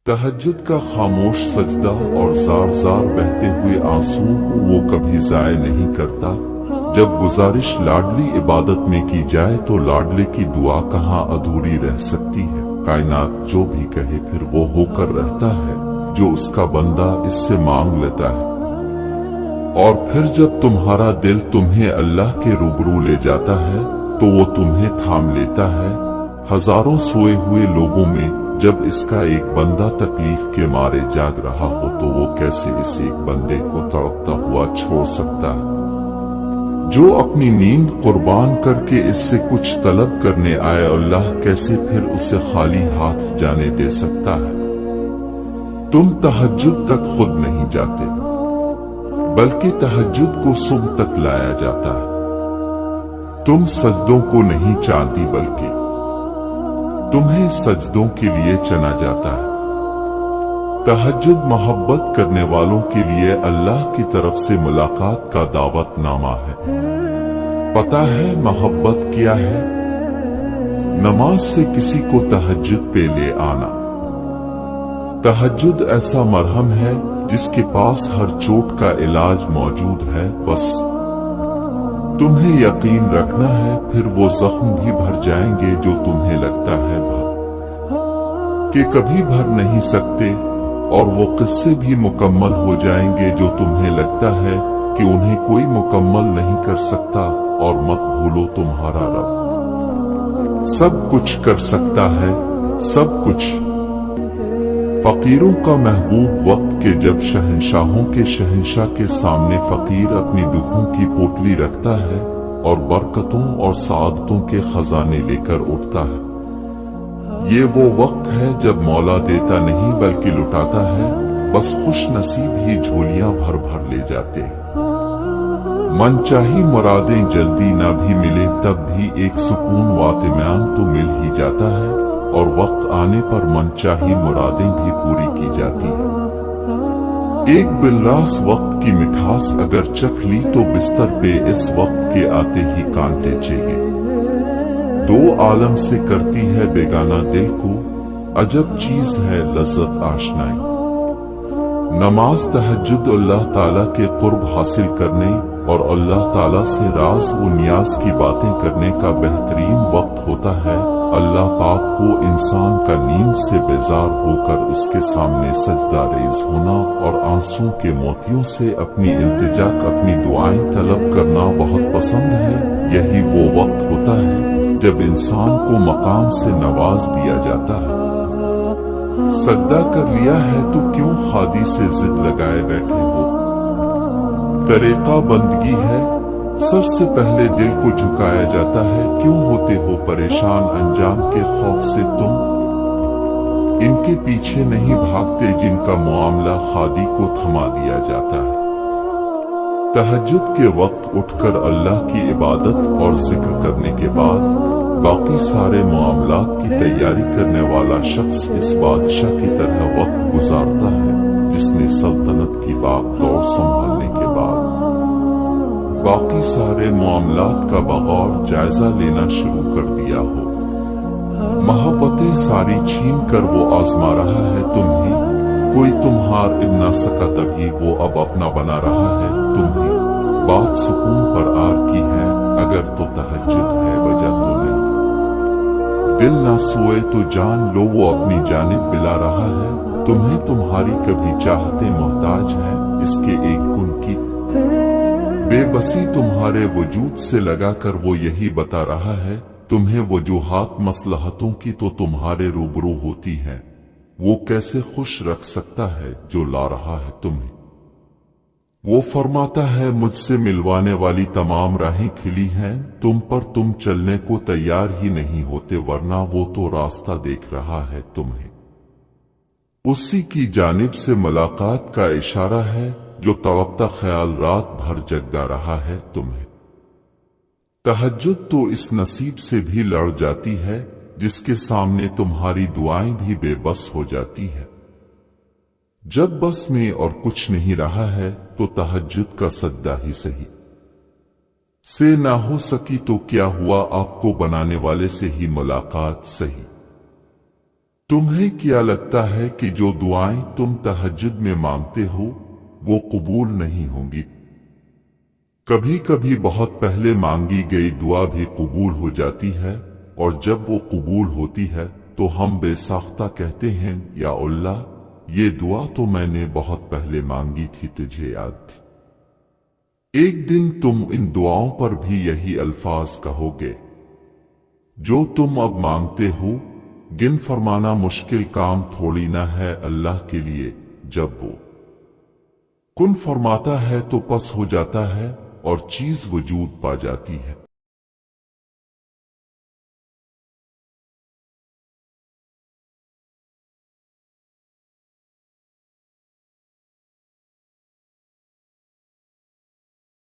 तहज्जुद का खामोश सजदा और जार जार बहते हुए आंसुओं को वो कभी ज़ाय नहीं करता। जब गुजारिश लाडली इबादत में की जाए तो लाडले की दुआ कहाँ अधूरी रह सकती है। कायनात जो भी कहे फिर वो होकर रहता है जो उसका बंदा इससे मांग लेता है। और फिर जब तुम्हारा दिल तुम्हें अल्लाह के रूबरू ले जाता है तो वो तुम्हें थाम लेता है। हजारों सोए हुए लोगों में जब इसका एक बंदा तकलीफ के मारे जाग रहा हो तो वो कैसे इस एक बंदे को तड़पता हुआ छोड़ सकता है, जो अपनी नींद कुर्बान करके इससे कुछ तलब करने आए। अल्लाह कैसे फिर उसे खाली हाथ जाने दे सकता है। तुम तहज्जुद तक खुद नहीं जाते बल्कि तहज्जुद को सुबह तक लाया जाता है। तुम सजदों को नहीं चाहती बल्कि तुम्हें सजदों के लिए चना जाता है। तहज्जुद मोहब्बत करने वालों के लिए अल्लाह की तरफ से मुलाकात का दावतनामा है। पता है मोहब्बत क्या है? नमाज से किसी को तहज्जुद पे ले आना। तहज्जुद ऐसा मरहम है जिसके पास हर चोट का इलाज मौजूद है। बस तुम्हें यकीन रखना है, फिर वो जख्म भी भर जाएंगे जो तुम्हें लगता है कि कभी भर नहीं सकते, और वो किस्से भी मुकम्मल हो जाएंगे जो तुम्हें लगता है कि उन्हें कोई मुकम्मल नहीं कर सकता। और मत भूलो तुम्हारा रब सब कुछ कर सकता है, सब कुछ। फकीरों का महबूब वक्त के जब शहंशाहों के शहंशाह के सामने फकीर अपनी दुखों की पोटली रखता है और बरकतों और सादतों के खजाने लेकर उठता है। ये वो वक्त है जब मौला देता नहीं बल्कि लुटाता है। बस खुश नसीब ही झोलियां भर भर ले जाते हैं। मनचाही मुरादें जल्दी ना भी मिले तब भी एक सुकून व इत्मीनान तो मिल ही जाता है, और वक्त आने पर मनचाही मुरादें भी पूरी की जाती है। एक बिलरास वक्त की मिठास अगर चख ली तो बिस्तर पे इस वक्त के आते ही कांटे चेगे। दो आलम से करती है बेगाना दिल को, अजब चीज है लज्जत आशनाई। नमाज तहज्जुद अल्लाह ताला के कुर्ब हासिल करने और अल्लाह ताला से राज व नियाज की बातें करने का बेहतरीन वक्त होता है। अल्लाह पाक को इंसान का नींद से बेजार होकर इसके सामने सजदा रेज होना और आंसू के मोतियों से अपनी इल्तिजा, अपनी दुआएं तलब करना बहुत पसंद है। यही वो वक्त होता है जब इंसान को मकाम से नवाज दिया जाता है। सजदा कर लिया है तो क्यों खादी से जिद लगाए बैठे हो? तरीका बंदगी है, सर से पहले दिल को झुकाया जाता है। क्यों होते हो परेशान अंजाम के खौफ से तुम? इनके पीछे नहीं भागते जिनका मामला खादी को थमा दिया जाता है। तहज्जुद के वक्त उठकर अल्लाह की इबादत और जिक्र करने के बाद बाकी सारे मामलात की तैयारी करने वाला शख्स इस बादशाह की तरह वक्त गुजारता है जिसने सल्तनत की बागडोर संभालने के बाद बाकी सारे मामलात का बगौर जायजा लेना शुरू कर दिया हो। मोहब्बतें सारी छीन कर वो आजमा रहा है तुम्हें। कोई तुम्हार न सका तभी वो अब अपना बना रहा है तुम्हें। बात सुकून पर आर की है, अगर तो तहज्जुद है वजह तो नहीं। दिल ना सोए तो जान लो वो अपनी जानिब बिला रहा है तुम्हें। तुम्हारी कभी चाहते मोहताज है इसके एक गुण की बेबसी तुम्हारे वजूद से लगाकर वो यही बता रहा है तुम्हें। वजूहात मसलहतों की तो तुम्हारे रूबरू होती हैं। वो कैसे खुश रख सकता है जो ला रहा है तुम्हें। वो फरमाता है मुझसे मिलवाने वाली तमाम राहें खिली हैं तुम पर, तुम चलने को तैयार ही नहीं होते वरना वो तो रास्ता देख रहा है तुम्हें। उसी की जानिब से मुलाकात का इशारा है जो तड़पता ख्याल रात भर जगा रहा है तुम्हें। तहज्जुद तो इस नसीब से भी लड़ जाती है जिसके सामने तुम्हारी दुआएं भी बेबस हो जाती है। जब बस में और कुछ नहीं रहा है तो तहज्जुद का सजदा ही सही से ना हो सकी तो क्या हुआ, आपको बनाने वाले से ही मुलाकात सही। तुम्हें क्या लगता है कि जो दुआएं तुम तहज्जुद में मांगते हो वो कबूल नहीं होंगी? कभी कभी बहुत पहले मांगी गई दुआ भी कबूल हो जाती है, और जब वो कबूल होती है तो हम बेसाख्ता कहते हैं, या अल्लाह, ये दुआ तो मैंने बहुत पहले मांगी थी, तुझे याद थी। एक दिन तुम इन दुआओं पर भी यही अल्फाज कहोगे जो तुम अब मांगते हो। गिन फरमाना मुश्किल काम थोड़ी ना है अल्लाह के लिए। जब वो कुन फरमाता है तो पस हो जाता है और चीज वजूद पा जाती है।